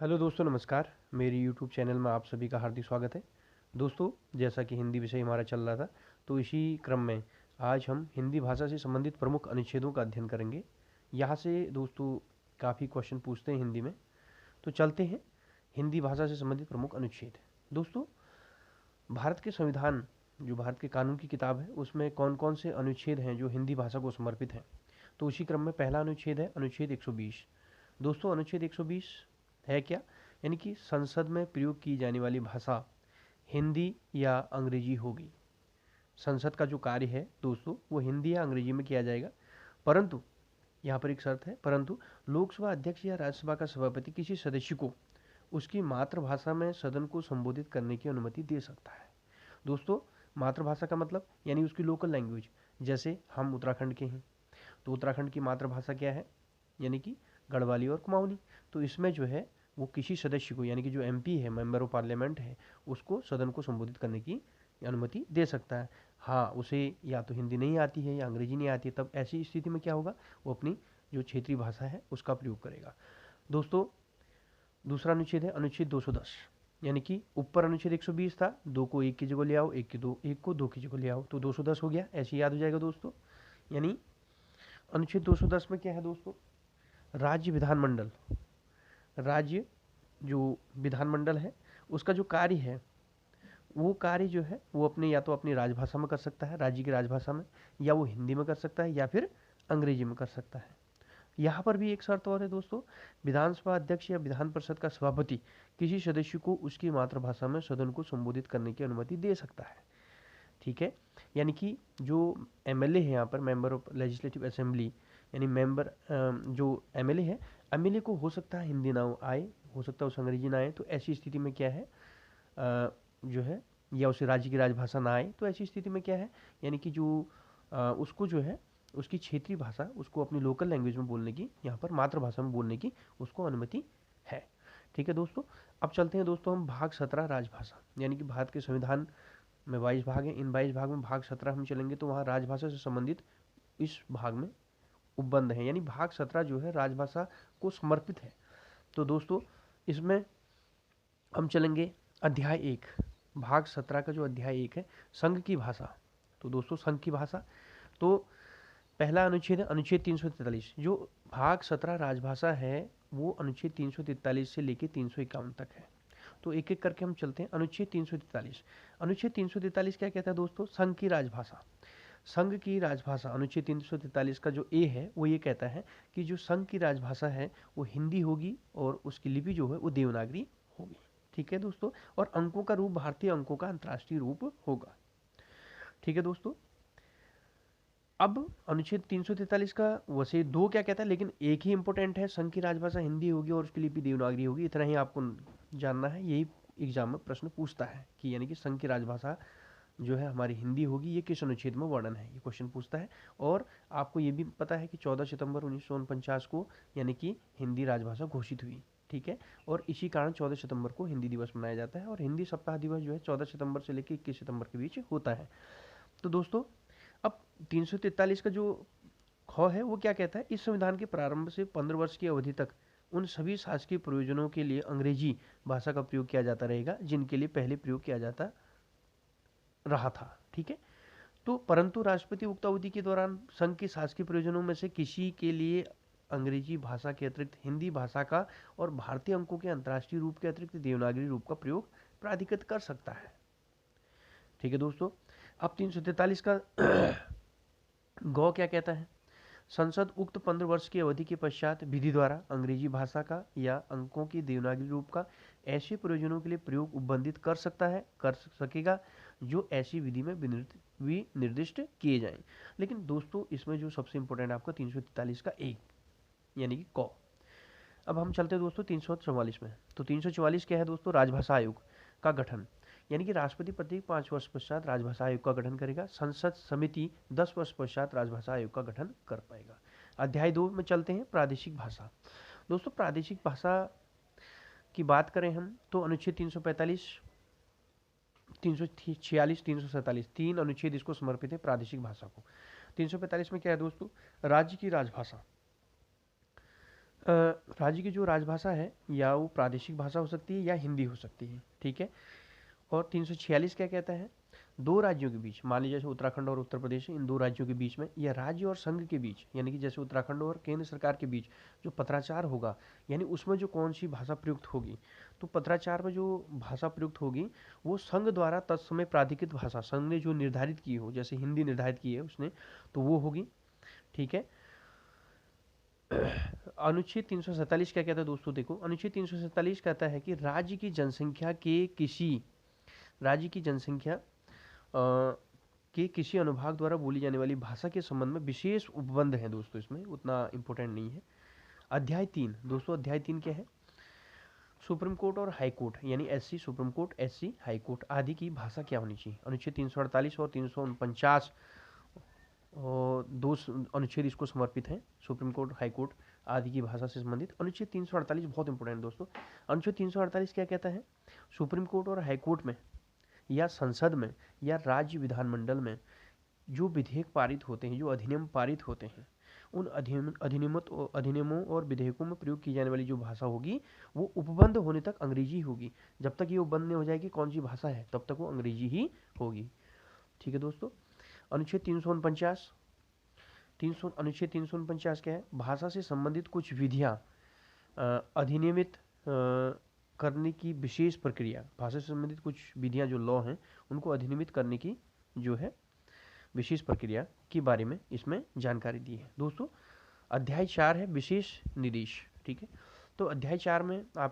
Hello दोस्तों, नमस्कार। मेरी यूट्यूब चैनल में आप सभी का हार्दिक स्वागत है। दोस्तों, जैसा कि हिंदी विषय हमारा चल रहा था, तो इसी क्रम में आज हम हिंदी भाषा से संबंधित प्रमुख अनुच्छेदों का अध्ययन करेंगे। यहाँ से दोस्तों काफ़ी क्वेश्चन पूछते हैं हिंदी में, तो चलते हैं हिंदी भाषा से संबंधित प्रमुख अनुच्छेद। दोस्तों, भारत के संविधान, जो भारत के कानून की किताब है, उसमें कौन कौन से अनुच्छेद हैं जो हिंदी भाषा को समर्पित हैं। तो उसी क्रम में पहला अनुच्छेद है अनुच्छेद 120। दोस्तों, अनुच्छेद 120 है क्या? यानी कि संसद में प्रयोग की जाने वाली भाषा हिंदी या अंग्रेजी होगी। संसद का जो कार्य है दोस्तों, वो हिंदी या अंग्रेजी में किया जाएगा, परंतु यहाँ पर एक शर्त है, परंतु लोकसभा अध्यक्ष या राज्यसभा का सभापति किसी सदस्य को उसकी मातृभाषा में सदन को संबोधित करने की अनुमति दे सकता है। दोस्तों, मातृभाषा का मतलब यानी उसकी लोकल लैंग्वेज। जैसे हम उत्तराखंड के हैं, तो उत्तराखंड की मातृभाषा क्या है? यानी कि गढ़वाली और कुमाऊनी। तो इसमें जो है वो किसी सदस्य को, यानी कि जो एमपी है, मेंबर ऑफ पार्लियामेंट है, उसको सदन को संबोधित करने की अनुमति दे सकता है। हाँ, उसे या तो हिंदी नहीं आती है या अंग्रेजी नहीं आती है, तब ऐसी स्थिति में क्या होगा, वो अपनी जो क्षेत्रीय भाषा है उसका प्रयोग करेगा। दोस्तों, दूसरा अनुच्छेद है अनुच्छेद 210। यानी कि ऊपर अनुच्छेद 120 था, दो को एक की जगह ले आओ, एक को दो की जगह ले आओ, तो 210 हो गया। ऐसे याद हो जाएगा दोस्तों। यानी अनुच्छेद 210 में क्या है दोस्तों? राज्य विधानमंडल, राज्य जो विधानमंडल है उसका जो कार्य है, वो कार्य जो है वो अपने या तो अपनी राजभाषा में कर सकता है, राज्य की राजभाषा में, या वो हिंदी में कर सकता है या फिर अंग्रेजी में कर सकता है। यहाँ पर भी एक शर्त और है दोस्तों, विधानसभा अध्यक्ष या विधान परिषद का सभापति किसी सदस्य को उसकी मातृभाषा में सदन को संबोधित करने की अनुमति दे सकता है। ठीक है, यानी कि जो एमएलए है, यहाँ पर मेंबर ऑफ लेजिस्लेटिव असेंबली, यानी मेंबर, जो एमएलए है, एमएलए को हो सकता है हिंदी ना आए, हो सकता है उसे अंग्रेजी ना आए, तो ऐसी स्थिति में क्या है, जो है, या उसे राज्य की राजभाषा ना आए, तो ऐसी स्थिति में क्या है, यानी कि जो उसको जो है उसकी क्षेत्रीय भाषा, उसको अपनी लोकल लैंग्वेज में बोलने की, यहाँ पर मातृभाषा में बोलने की उसको अनुमति है। ठीक है दोस्तों, अब चलते हैं दोस्तों हम भाग 17 राजभाषा, यानी कि भारत के संविधान में 22 भाग हैं, इन 22 भाग में भाग 17 हम चलेंगे, तो वहाँ राजभाषा से संबंधित इस भाग में उपबंध है, यानी भाग 17 जो है राजभाषा को समर्पित है। तो दोस्तों, इसमें हम चलेंगे अध्याय 1, भाग 17 का जो अध्याय 1 है, संघ की भाषा। तो दोस्तों, संघ की भाषा, तो पहला अनुच्छेद है अनुच्छेद 343। जो भाग 17 राजभाषा है वो अनुच्छेद 343 से लेकर 351 तक है। तो एक एक करके हम चलते हैं। अनुच्छेद 343, अनुच्छेद 343 क्या कहता है दोस्तों? संघ की राजभाषा। संघ की राजभाषा, अनुच्छेद 343 का जो ए है वो ये कहता है कि जो संघ की राजभाषा है वो हिंदी होगी और उसकी लिपि जो है वो देवनागरी होगी। ठीक है दोस्तों, और अंकों का रूप भारतीय अंकों का अंतर्राष्ट्रीय रूप होगा। ठीक है दोस्तों, अब अनुच्छेद 343 का वैसे दो क्या कहता है, लेकिन एक ही इंपॉर्टेंट है, संघ की राजभाषा हिंदी होगी और उसकी लिपि देवनागरी होगी। इतना ही आपको जानना है, यही एग्जाम में प्रश्न पूछता है कि यानी कि संघ की राजभाषा जो है हमारी हिंदी होगी, ये किस अनुच्छेद में वर्णन है, ये क्वेश्चन पूछता है। और आपको ये भी पता है कि 14 सितंबर 1949 को यानी कि हिंदी राजभाषा घोषित हुई। ठीक है, और इसी कारण 14 सितंबर को हिंदी दिवस मनाया जाता है, और हिंदी सप्ताह दिवस जो है 14 सितंबर से लेकर 21 सितंबर के बीच होता है। तो दोस्तों, अब 343 का जो ख है वो क्या कहता है? इस संविधान के प्रारंभ से 15 वर्ष की अवधि तक उन सभी शासकीय प्रयोजनों के लिए अंग्रेजी भाषा का प्रयोग किया जाता रहेगा जिनके लिए पहले प्रयोग किया जाता रहा था। ठीक है, तो परंतु राष्ट्रपति उक्त अवधि के दौरान संघ के शासकीय प्रयोजनों में से किसी के लिए अंग्रेजी भाषा के अतिरिक्त हिंदी भाषा का और भारतीय अंकों के अंतर्राष्ट्रीय रूप के अतिरिक्त देवनागरी रूप का प्रयोग प्राधिकृत कर सकता है। ठीक है दोस्तों, अब 343 का गौ क्या कहता है? संसद उक्त 15 वर्ष की अवधि के पश्चात विधि द्वारा अंग्रेजी भाषा का या अंकों की देवनागरी रूप का ऐसे प्रयोजनों के लिए प्रयोग उपबंधित कर सकेगा जो ऐसी विधि में विनिर्दिष्ट किए जाएं। लेकिन दोस्तों, इसमें जो सबसे इंपॉर्टेंट आपका 343 का एक, यानी कि क। अब हम चलते हैं दोस्तों 344 में। तो 344 क्या है दोस्तों? राजभाषा आयोग का गठन, यानी कि राष्ट्रपति प्रत्येक 5 वर्ष पश्चात राजभाषा आयोग का गठन करेगा। संसद समिति 10 वर्ष पश्चात राजभाषा आयोग का गठन कर पाएगा। अध्याय 2 में चलते हैं, प्रादेशिक भाषा। दोस्तों, प्रादेशिक भाषा की बात करें हम तो अनुच्छेद 345, 346, 347, तीन अनुच्छेद इसको समर्पित है प्रादेशिक भाषा को। 345 में क्या है दोस्तों? राज्य की राजभाषा। राज्य की जो राजभाषा है या वो प्रादेशिक भाषा हो सकती है या हिंदी हो सकती है, ठीक है। और 346 क्या कहता है, दो राज्यों के बीच, मान लीजिए जैसे उत्तराखंड और उत्तर प्रदेश है, इन दो राज्यों के बीच में या राज्य और संघ के बीच, यानी कि जैसे उत्तराखंड और केंद्र सरकार के बीच जो पत्राचार होगा, यानी उसमें जो कौन सी भाषा प्रयुक्त होगी, तो पत्राचार में जो भाषा प्रयुक्त होगी वो संघ द्वारा तत्समय प्राधिकृत भाषा, संघ ने जो निर्धारित की हो, जैसे हिंदी निर्धारित की है उसने, तो वो होगी, ठीक है। अनुच्छेद 347 क्या कहता है दोस्तों, देखो अनुच्छेद 347 कहता है कि राज्य की जनसंख्या के किसी अनुभाग द्वारा बोली जाने वाली भाषा के संबंध में विशेष उपबंध है दोस्तों, इसमें उतना इंपॉर्टेंट नहीं है। अध्याय 3 दोस्तों, अध्याय 3 क्या है, सुप्रीम कोर्ट और हाई कोर्ट, यानी SC supreme court, SC high court आदि की भाषा क्या होनी चाहिए। अनुच्छेद 348 और 349 और दो अनुच्छेद इसको समर्पित हैं, सुप्रीम कोर्ट हाई कोर्ट आदि की भाषा से संबंधित। अनुच्छेद 348 बहुत इंपॉर्टेंट दोस्तों। अनुच्छेद 348 क्या कहता है, सुप्रीम कोर्ट और हाई कोर्ट में या संसद में या राज्य विधानमंडल में जो विधेयक पारित होते हैं, जो अधिनियम पारित होते हैं, उन अधिनियमों और विधेयकों में प्रयोग की जाने वाली जो भाषा होगी वो उपबंध होने तक अंग्रेजी होगी। जब तक ये उपबंध नहीं हो जाएगी कौन सी भाषा है, तब तक वो अंग्रेजी ही होगी, ठीक है दोस्तों। अनुच्छेद 349, अनुच्छेद 349 क्या है, भाषा से संबंधित कुछ विधियां अधिनियमित करने की विशेष प्रक्रिया, भाषा से संबंधित कुछ विधियां जो लॉ हैं उनको अधिनियमित करने की जो है विशेष प्रक्रिया के बारे में इसमें जानकारी दी है दोस्तों। अध्याय 4 है विशेष निर्देश, ठीक है। तो अध्याय 4 में आप